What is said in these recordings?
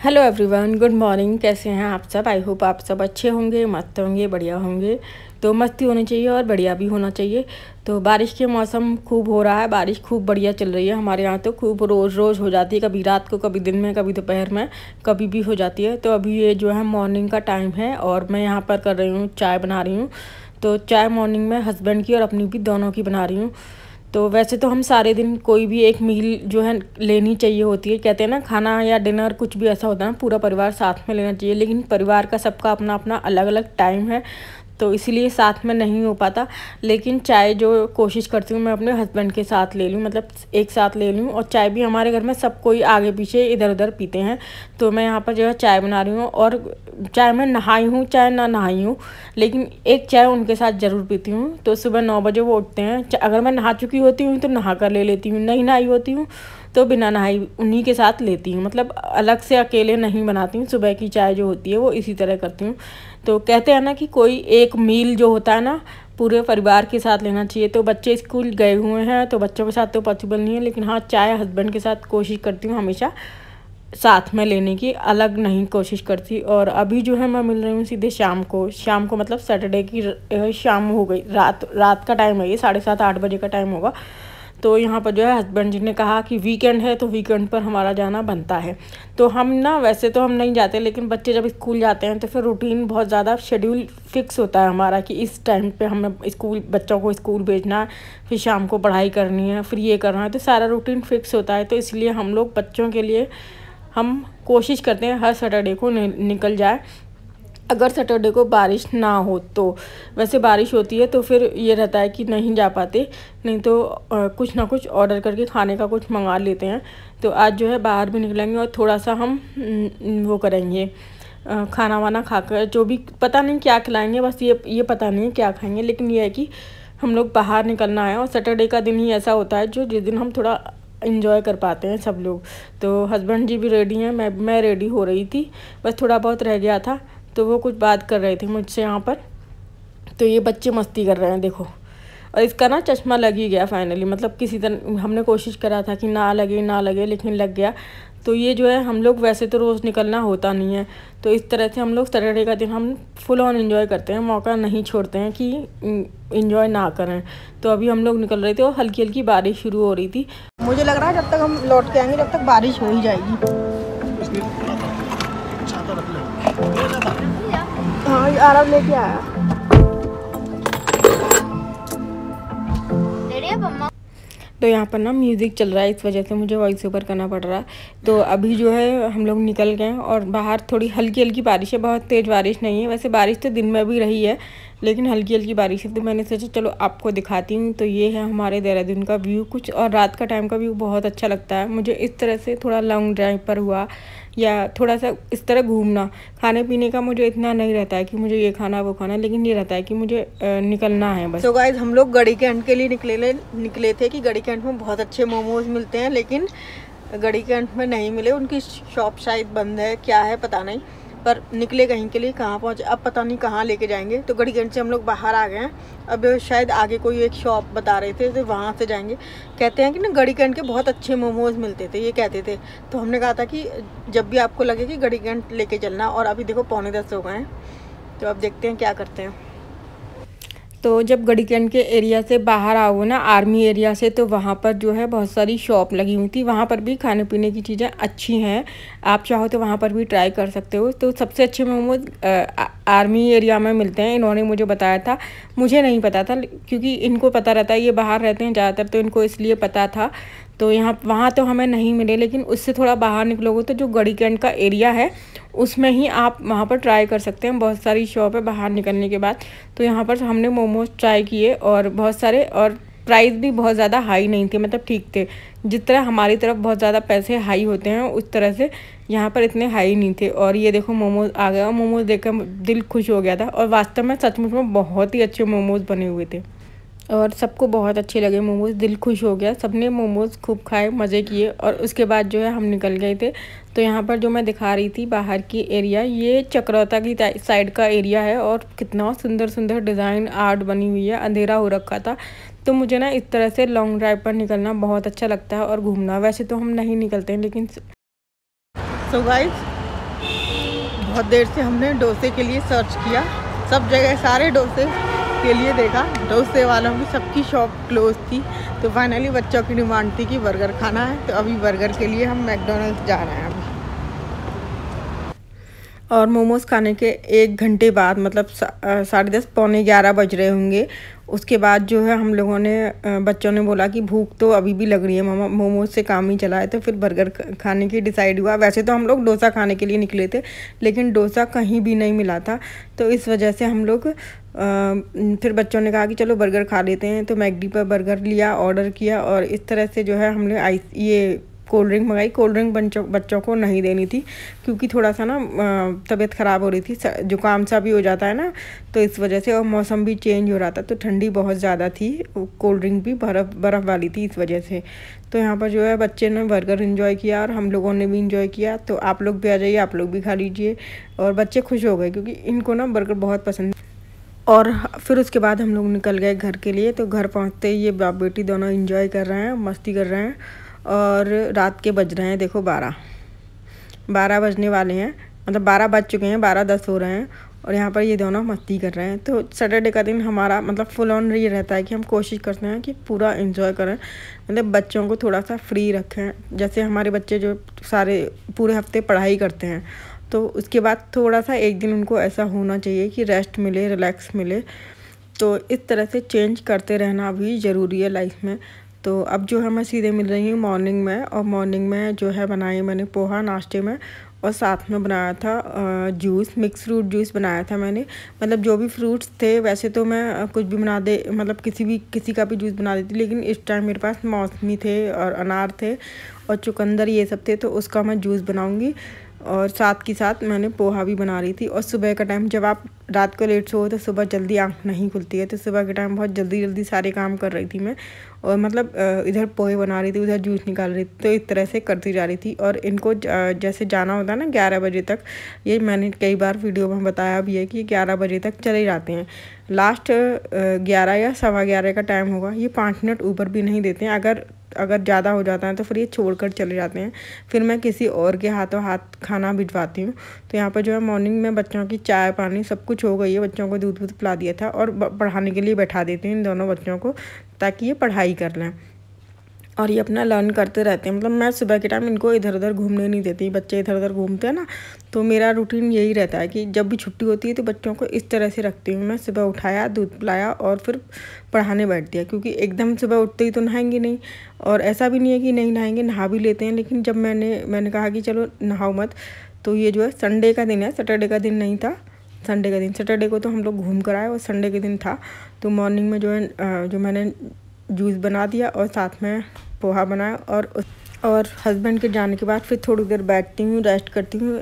Hello everyone, good morning. कैसे हैं आप सब? आई होप आप सब अच्छे होंगे, मस्त होंगे, बढ़िया होंगे। तो मस्ती होनी चाहिए और बढ़िया भी होना चाहिए। तो बारिश के मौसम खूब हो रहा है, बारिश खूब बढ़िया चल रही है हमारे यहाँ। तो खूब रोज़ रोज़ हो जाती है, कभी रात को, कभी दिन में, कभी दोपहर में, कभी भी हो जाती है। तो अभी ये जो है मॉर्निंग का टाइम है और मैं यहाँ पर कर रही हूँ, चाय बना रही हूँ। तो चाय मॉर्निंग में हस्बैंड की और अपनी भी, दोनों की बना रही हूँ। तो वैसे तो हम सारे दिन कोई भी एक मील जो है लेनी चाहिए होती है। कहते हैं ना, खाना या डिनर कुछ भी ऐसा होता है ना, पूरा परिवार साथ में लेना चाहिए। लेकिन परिवार का सबका अपना अपना अलग अलग टाइम है, तो इसीलिए साथ में नहीं हो पाता। लेकिन चाय जो कोशिश करती हूँ मैं अपने हस्बैंड के साथ ले लूँ, मतलब एक साथ ले लूँ। और चाय भी हमारे घर में सब कोई आगे पीछे इधर उधर पीते हैं। तो मैं यहाँ पर जो है चाय बना रही हूँ। और चाय मैं नहाई हूँ, चाय ना नहाई हूँ, लेकिन एक चाय उनके साथ ज़रूर पीती हूँ। तो सुबह 9 बजे वो उठते हैं। अगर मैं नहा चुकी होती हूँ तो नहा कर ले लेती हूँ, नहीं नहाई होती हूँ तो बिना नहाई उन्हीं के साथ लेती हूँ। मतलब अलग से अकेले नहीं बनाती हूँ। सुबह की चाय जो होती है वो इसी तरह करती हूँ। तो कहते हैं ना कि कोई एक मील जो होता है ना, पूरे परिवार के साथ लेना चाहिए। तो बच्चे स्कूल गए हुए हैं तो बच्चों के साथ तो पॉसिबल नहीं है, लेकिन हाँ, चाय हस्बैंड के साथ कोशिश करती हूँ हमेशा साथ में लेने की, अलग नहीं कोशिश करती। और अभी जो है मैं मिल रही हूँ सीधे शाम को मतलब सैटरडे की शाम हो गई, रात का टाइम है, ये 7:30-8 बजे का टाइम होगा। तो यहाँ पर जो है हस्बैंड जी ने कहा कि वीकेंड है तो वीकेंड पर हमारा जाना बनता है। तो हम ना, वैसे तो हम नहीं जाते, लेकिन बच्चे जब स्कूल जाते हैं तो फिर रूटीन बहुत ज़्यादा शेड्यूल फिक्स होता है हमारा कि इस टाइम पे हमें स्कूल, बच्चों को स्कूल भेजना है, फिर शाम को पढ़ाई करनी है, फिर ये करना है। तो सारा रूटीन फिक्स होता है। तो इसलिए हम लोग बच्चों के लिए हम कोशिश करते हैं हर सैटरडे को निकल जाए, अगर सैटरडे को बारिश ना हो तो। वैसे बारिश होती है तो फिर ये रहता है कि नहीं जा पाते, नहीं तो कुछ ना कुछ ऑर्डर करके खाने का कुछ मंगा लेते हैं। तो आज जो है बाहर भी निकलेंगे और थोड़ा सा हम वो करेंगे, खाना वाना खाकर, जो भी पता नहीं क्या खिलाएंगे, बस ये पता नहीं है क्या खाएंगे। लेकिन ये है कि हम लोग बाहर निकलना है। और सैटरडे का दिन ही ऐसा होता है जिस दिन हम थोड़ा इंजॉय कर पाते हैं सब लोग। तो हस्बैंड जी भी रेडी हैं, मैं रेडी हो रही थी, बस थोड़ा बहुत रह गया था। तो वो कुछ बात कर रहे थे मुझसे यहाँ पर। तो ये बच्चे मस्ती कर रहे हैं, देखो। और इसका ना चश्मा लग ही गया फाइनली, मतलब किसी तरह हमने कोशिश करा था कि ना लगे ना लगे, लेकिन लग गया। तो ये जो है, हम लोग वैसे तो रोज़ निकलना होता नहीं है, तो इस तरह से हम लोग सैटरडे का दिन हम फुल ऑन एंजॉय करते हैं, मौका नहीं छोड़ते हैं कि इंजॉय ना करें। तो अभी हम लोग निकल रहे थे और हल्की हल्की बारिश शुरू हो रही थी। मुझे लग रहा है जब तक हम लौट के आएंगे जब तक बारिश हो ही जाएगी। हाँ, आराम लेके आया। तो यहाँ पर ना म्यूज़िक चल रहा है, इस वजह से मुझे वॉइस ओवर करना पड़ रहा है। तो अभी जो है हम लोग निकल गए और बाहर थोड़ी हल्की हल्की बारिश है, बहुत तेज़ बारिश नहीं है। वैसे बारिश तो दिन में भी रही है, लेकिन हल्की हल्की बारिश है। तो मैंने सोचा चलो आपको दिखाती हूँ। तो ये है हमारे देहरादून का व्यू कुछ, और रात का टाइम का व्यू बहुत अच्छा लगता है मुझे। इस तरह से थोड़ा लॉन्ग ड्राइव पर हुआ या थोड़ा सा इस तरह घूमना, खाने पीने का मुझे इतना नहीं रहता है कि मुझे ये खाना वो खाना, लेकिन ये रहता है कि मुझे निकलना है बस। तो गाइस, हम लोग गढ़ी कैंट के लिए निकले थे कि गढ़ी कैंट में बहुत अच्छे मोमोज मिलते हैं, लेकिन गढ़ी कैंट में नहीं मिले। उनकी शॉप शायद बंद है, क्या है पता नहीं। पर निकले कहीं के लिए, कहाँ पहुँचे अब पता नहीं, कहाँ लेके जाएंगे। तो गढ़ी कैंट से हम लोग बाहर आ गए हैं। अब शायद आगे कोई एक शॉप बता रहे थे तो वहाँ से जाएंगे। कहते हैं कि ना गढ़ी कैंट के बहुत अच्छे मोमोज मिलते थे, ये कहते थे। तो हमने कहा था कि जब भी आपको लगे कि गढ़ी कैंट लेके चलना। और अभी देखो 9:45 हो गए हैं, तो अब देखते हैं क्या करते हैं। तो जब गढ़ी कैंट के एरिया से बाहर आओ ना, आर्मी एरिया से, तो वहाँ पर जो है बहुत सारी शॉप लगी हुई थी। वहाँ पर भी खाने पीने की चीज़ें अच्छी हैं, आप चाहो तो वहाँ पर भी ट्राई कर सकते हो। तो सबसे अच्छे मोमोज आर्मी एरिया में मिलते हैं, इन्होंने मुझे बताया था। मुझे नहीं पता था, क्योंकि इनको पता रहता है, ये बाहर रहते हैं ज़्यादातर, तो इनको इसलिए पता था। तो वहाँ तो हमें नहीं मिले, लेकिन उससे थोड़ा बाहर निकलोगे तो जो गढ़ी कैंट का एरिया है उसमें ही आप वहाँ पर ट्राई कर सकते हैं। बहुत सारी शॉप है बाहर निकलने के बाद। तो यहाँ पर हमने मोमोज ट्राई किए और बहुत सारे, और प्राइस भी बहुत ज़्यादा हाई नहीं थे, मतलब ठीक थे। जिस तरह हमारी तरफ बहुत ज़्यादा पैसे हाई होते हैं, उस तरह से यहाँ पर इतने हाई नहीं थे। और ये देखो मोमोज आ गया, और मोमोज देखकर दिल खुश हो गया था। और वास्तव में सचमुच में बहुत ही अच्छे मोमोज बने हुए थे और सबको बहुत अच्छे लगे मोमोज, दिल खुश हो गया। सबने मोमोज खूब खाए, मज़े किए। और उसके बाद जो है हम निकल गए थे। तो यहाँ पर जो मैं दिखा रही थी बाहर की एरिया, ये चक्राता की साइड का एरिया है। और कितना सुंदर सुंदर डिज़ाइन आर्ट बनी हुई है। अंधेरा हो रखा था, तो मुझे ना इस तरह से लॉन्ग ड्राइव पर निकलना बहुत अच्छा लगता है और घूमना। वैसे तो हम नहीं निकलते हैं, लेकिन सो गाइस, बहुत देर से हमने डोसे के लिए सर्च किया, सब जगह सारे डोसे के लिए देखा, डोसे वालों की सबकी शॉप क्लोज थी। तो फाइनली बच्चों की डिमांड थी कि बर्गर खाना है, तो अभी बर्गर के लिए हम मैकडॉनल्ड्स जा रहे हैं अभी। और मोमोज़ खाने के 1 घंटे बाद, मतलब 10:30 पौने 11 बज रहे होंगे, उसके बाद जो है हम लोगों ने बच्चों ने बोला कि भूख तो अभी भी लग रही है मामा, मोमोज से काम ही चला है। तो फिर बर्गर खाने की डिसाइड हुआ। वैसे तो हम लोग डोसा खाने के लिए निकले थे, लेकिन डोसा कहीं भी नहीं मिला था, तो इस वजह से हम लोग फिर बच्चों ने कहा कि चलो बर्गर खा लेते हैं। तो मैकडी पर बर्गर लिया, ऑर्डर किया, और इस तरह से जो है हमने ये कोल्ड ड्रिंक मंगाई। कोल्ड ड्रिंक बच्चों को नहीं देनी थी, क्योंकि थोड़ा सा ना तबीयत ख़राब हो रही थी, जुकाम सा भी हो जाता है ना, तो इस वजह से। और मौसम भी चेंज हो रहा था, तो ठंडी बहुत ज़्यादा थी, कोल्ड ड्रिंक भी बर्फ़ वाली थी, इस वजह से। तो यहाँ पर जो है बच्चे ने बर्गर इन्जॉय किया और हम लोगों ने भी इन्जॉय किया। तो आप लोग भी आ जाइए, आप लोग भी खा लीजिए। और बच्चे खुश हो गए, क्योंकि इनको ना बर्गर बहुत पसंद। और फिर उसके बाद हम लोग निकल गए घर के लिए। तो घर पहुँचते ही ये बाप बेटी दोनों इन्जॉय कर रहे हैं, मस्ती कर रहे हैं। और रात के बज रहे हैं, देखो 12 बजने वाले हैं, मतलब 12 बज चुके हैं, 12:10 हो रहे हैं। और यहाँ पर ये दोनों मस्ती कर रहे हैं। तो सैटरडे का दिन हमारा मतलब फुल ऑन ये रहता है कि हम कोशिश करते हैं कि पूरा एंजॉय करें, मतलब बच्चों को थोड़ा सा फ्री रखें। जैसे हमारे बच्चे जो सारे पूरे हफ्ते पढ़ाई करते हैं, तो उसके बाद थोड़ा सा एक दिन उनको ऐसा होना चाहिए कि रेस्ट मिले, रिलैक्स मिले। तो इस तरह से चेंज करते रहना भी ज़रूरी है लाइफ में। तो अब जो है मैं सीधे मिल रही हूँ मॉर्निंग में, और मॉर्निंग में जो है बनाई मैंने पोहा नाश्ते में, और साथ में बनाया था जूस, मिक्स फ्रूट जूस बनाया था मैंने। मतलब जो भी फ्रूट्स थे, वैसे तो मैं कुछ भी बना दे, मतलब किसी का भी जूस बना देती, लेकिन इस टाइम मेरे पास मौसमी थे और अनार थे और चुकंदर, ये सब थे, तो उसका मैं जूस बनाऊँगी। और साथ के साथ मैंने पोहा भी बना रही थी। और सुबह का टाइम, जब आप रात को लेट सो तो सुबह जल्दी आँख नहीं खुलती है, तो सुबह के टाइम बहुत जल्दी सारे काम कर रही थी मैं। और मतलब इधर पोहे बना रही थी, उधर जूस निकाल रही थी, तो इस तरह से करती जा रही थी। और इनको जैसे जाना होता है ना 11 बजे तक, ये मैंने कई बार वीडियो में बताया भी है कि 11 बजे तक चले जाते हैं। लास्ट 11 या 11:15 का टाइम होगा, ये 5 मिनट ऊपर भी नहीं देते हैं। अगर ज़्यादा हो जाता है तो फिर ये छोड़कर चले जाते हैं, फिर मैं किसी और के हाथों हाथ खाना भिजवाती हूँ। तो यहाँ पर जो है मॉर्निंग में बच्चों की चाय पानी सब कुछ हो गई है, बच्चों को दूध पिला दिया था, और पढ़ाने के लिए बैठा देती हूँ इन दोनों बच्चों को, ताकि ये पढ़ाई कर लें और ये अपना लर्न करते रहते हैं। मतलब मैं सुबह के टाइम इनको इधर उधर घूमने नहीं देती, बच्चे इधर उधर घूमते हैं ना, तो मेरा रूटीन यही रहता है कि जब भी छुट्टी होती है तो बच्चों को इस तरह से रखती हूँ मैं। सुबह उठाया, दूध पिलाया और फिर पढ़ाने बैठ दिया, क्योंकि एकदम सुबह उठते ही तो नहाएंगे नहीं। और ऐसा भी नहीं है कि नहीं नहाएंगे, नहा भी लेते हैं, लेकिन जब मैंने कहा कि चलो नहाओ मत, तो ये जो है संडे का दिन है, सैटरडे का दिन नहीं था, संडे का दिन। सैटरडे को तो हम लोग घूम कर आए और संडे के दिन था। तो मॉर्निंग में जो है जो मैंने जूस बना दिया और साथ में पोहा बनाया। और हस्बैंड के जाने के बाद फिर थोड़ी देर बैठती हूँ, रेस्ट करती हूँ,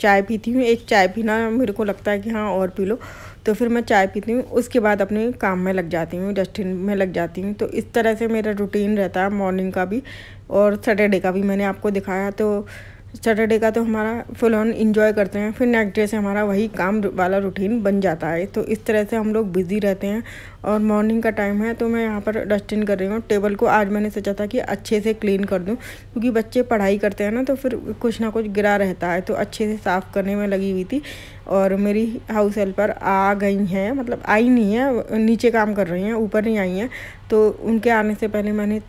चाय पीती हूँ। एक चाय पीना मेरे को लगता है कि हाँ और पी लो, तो फिर मैं चाय पीती हूँ। उसके बाद अपने काम में लग जाती हूँ, डस्टिंग में लग जाती हूँ। तो इस तरह से मेरा रूटीन रहता है मॉर्निंग का भी, और सैटरडे का भी मैंने आपको दिखाया। तो सैटरडे का तो हमारा फुल ऑन इंजॉय करते हैं, फिर नेक्स्ट डे से हमारा वही काम वाला रूटीन बन जाता है। तो इस तरह से हम लोग बिज़ी रहते हैं। और मॉर्निंग का टाइम है, तो मैं यहाँ पर डस्टिंग कर रही हूँ। टेबल को आज मैंने सोचा था कि अच्छे से क्लीन कर दूँ, क्योंकि बच्चे पढ़ाई करते हैं ना, तो फिर कुछ ना कुछ गिरा रहता है, तो अच्छे से साफ़ करने में लगी हुई थी। और मेरी हाउस हेल्पर आ गई हैं, मतलब आई नहीं है, नीचे काम कर रही हैं, ऊपर नहीं आई हैं। तो उनके आने से पहले मैंने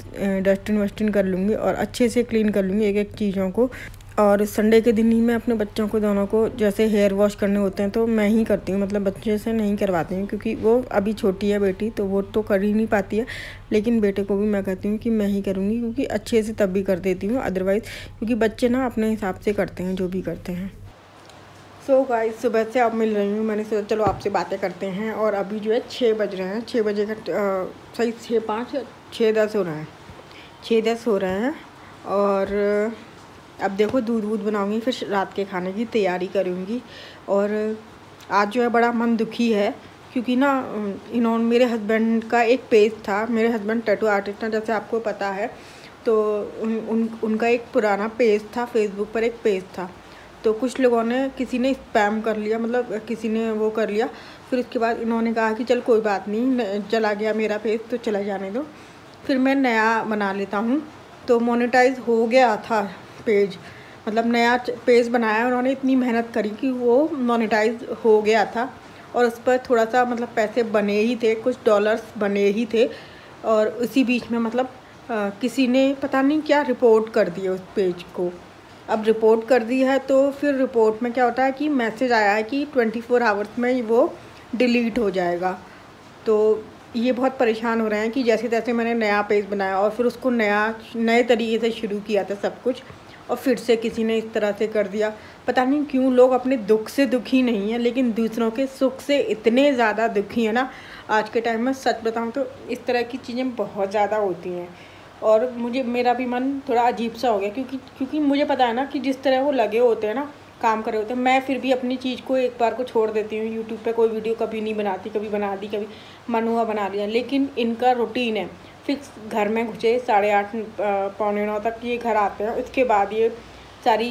डस्टिंग वस्टिंग कर लूँगी और अच्छे से क्लीन कर लूँगी एक एक चीज़ों को। और संडे के दिन ही मैं अपने बच्चों को दोनों को जैसे हेयर वॉश करने होते हैं तो मैं ही करती हूँ, मतलब बच्चे से नहीं करवाती हूँ, क्योंकि वो अभी छोटी है बेटी, तो वो तो कर ही नहीं पाती है। लेकिन बेटे को भी मैं कहती हूँ कि मैं ही करूँगी, क्योंकि अच्छे से तब भी कर देती हूँ, अदरवाइज़ क्योंकि बच्चे ना अपने हिसाब से करते हैं जो भी करते हैं। सो गाइस, सुबह से अब मिल रही हूँ, मैंने सोचा चलो आपसे बातें करते हैं। और अभी जो है 6 बज रहे हैं, 6 बजे का सही 6:05 6:10 हो रहे हैं, 6:10 हो रहे हैं। और अब देखो दूध बनाऊंगी, फिर रात के खाने की तैयारी करूंगी। और आज जो है बड़ा मन दुखी है, क्योंकि ना मेरे हस्बैंड का एक पेज था, मेरे हस्बैंड टैटू आर्टिस्ट हैं जैसे आपको पता है। तो उनका एक पुराना पेज था, फेसबुक पर एक पेज था। तो कुछ लोगों ने, किसी ने स्पैम कर लिया, मतलब किसी ने वो कर लिया। फिर उसके बाद इन्होंने कहा कि चल कोई बात नहीं, चला गया मेरा पेज तो चला जाने दो, फिर मैं नया बना लेता हूँ। तो मोनेटाइज हो गया था पेज, मतलब नया पेज बनाया उन्होंने, इतनी मेहनत करी कि वो मोनेटाइज हो गया था और उस पर थोड़ा सा मतलब पैसे बने ही थे, कुछ डॉलर्स बने ही थे। और उसी बीच में मतलब किसी ने पता नहीं क्या रिपोर्ट कर दिया उस पेज को। अब रिपोर्ट कर दी है तो फिर रिपोर्ट में क्या होता है कि मैसेज आया है कि 24 आवर्स में वो डिलीट हो जाएगा। तो ये बहुत परेशान हो रहे हैं कि जैसे तैसे मैंने नया पेज बनाया और फिर उसको नए तरीके से शुरू किया था सब कुछ, और फिर से किसी ने इस तरह से कर दिया। पता नहीं क्यों लोग अपने दुख से दुखी नहीं हैं, लेकिन दूसरों के सुख से इतने ज़्यादा दुखी हैं ना आज के टाइम में। सच बताऊं तो इस तरह की चीज़ें बहुत ज़्यादा होती हैं और मेरा भी मन थोड़ा अजीब सा हो गया, क्योंकि मुझे पता है ना कि जिस तरह वो लगे होते हैं ना, काम कर रहे होते हैं, मैं फिर भी अपनी चीज़ को एक बार को छोड़ देती हूँ। यूट्यूब पे कोई वीडियो कभी नहीं बनाती, कभी बना दी, कभी मन हुआ बना लिया। लेकिन इनका रूटीन है फिक्स, घर में घुसे 8:30 पौने 9 तक ये घर आते हैं। उसके बाद ये सारी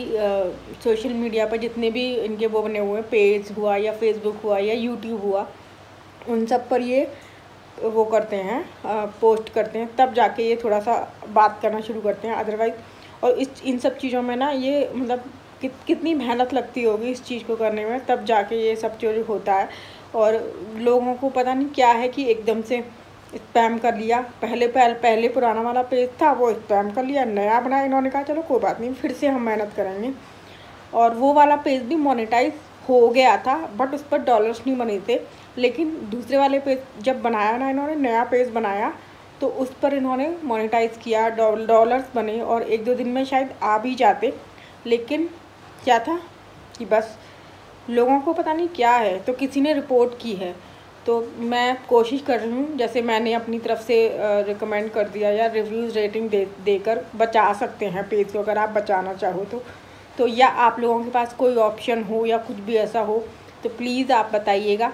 सोशल मीडिया पर जितने भी इनके वो बने हुए हैं, पेज हुआ या फेसबुक हुआ या यूट्यूब हुआ, उन सब पर ये वो करते हैं, पोस्ट करते हैं, तब जाके ये थोड़ा सा बात करना शुरू करते हैं। अदरवाइज़ और इन सब चीज़ों में ना ये मतलब कितनी मेहनत लगती होगी इस चीज़ को करने में, तब जाके ये सब चीज़ होता है। और लोगों को पता नहीं क्या है कि एकदम से स्पैम कर लिया। पहले पुराना वाला पेज था वो स्पैम कर लिया, नया बनाया इन्होंने, कहा चलो कोई बात नहीं फिर से हम मेहनत करेंगे। और वो वाला पेज भी मोनेटाइज हो गया था, बट उस पर डॉलर्स नहीं बने थे। लेकिन दूसरे वाले पेज जब बनाया ना इन्होंने, नया पेज बनाया, तो उस पर इन्होंने मोनेटाइज किया, डॉलर्स बने और 1-2 दिन में शायद आ भी जाते। लेकिन क्या था कि बस लोगों को पता नहीं क्या है, तो किसी ने रिपोर्ट की है। तो मैं कोशिश कर रही हूँ, जैसे मैंने अपनी तरफ से रिकमेंड कर दिया या रिव्यूज़ रेटिंग देकर बचा सकते हैं पेज को, अगर आप बचाना चाहो तो या आप लोगों के पास कोई ऑप्शन हो या कुछ भी ऐसा हो तो प्लीज़ आप बताइएगा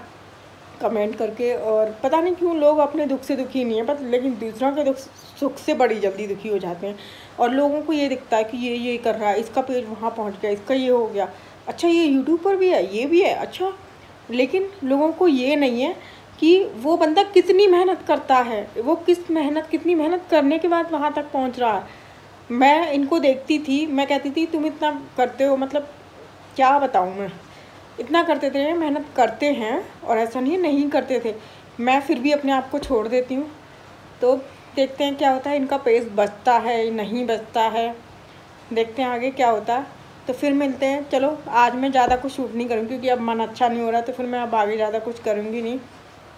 कमेंट करके। और पता नहीं क्यों लोग अपने दुख से दुखी नहीं है, बस लेकिन दूसरों के सुख से बड़ी जल्दी दुखी हो जाते हैं। और लोगों को ये दिखता है कि ये कर रहा है, इसका पेज वहाँ पहुँच गया, इसका ये हो गया, अच्छा ये यूट्यूब पर भी है, ये भी है, अच्छा। लेकिन लोगों को ये नहीं है कि वो बंदा कितनी मेहनत करता है, वो कितनी मेहनत करने के बाद वहाँ तक पहुँच रहा है। मैं इनको देखती थी, मैं कहती थी तुम इतना करते हो, मतलब क्या बताऊँ मैं, इतना करते थे, मेहनत करते हैं और ऐसा नहीं करते थे। मैं फिर भी अपने आप को छोड़ देती हूँ। तो देखते हैं क्या होता है, इनका पेज बचता है नहीं बचता है, देखते हैं आगे क्या होता है। तो फिर मिलते हैं। चलो आज मैं ज़्यादा कुछ शूट नहीं करूँगी क्योंकि अब मन अच्छा नहीं हो रहा, तो फिर मैं अब आगे ज़्यादा कुछ करूँगी नहीं।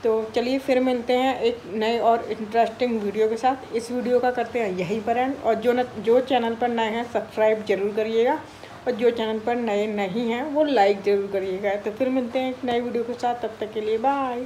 तो चलिए फिर मिलते हैं एक नए और इंटरेस्टिंग वीडियो के साथ। इस वीडियो का करते हैं यहीं पर एंड। और जो चैनल पर नए हैं सब्सक्राइब ज़रूर करिएगा, और जो चैनल पर नए नहीं हैं वो लाइक ज़रूर करिएगा। तो फिर मिलते हैं एक नए वीडियो के साथ, तब तक के लिए बाय।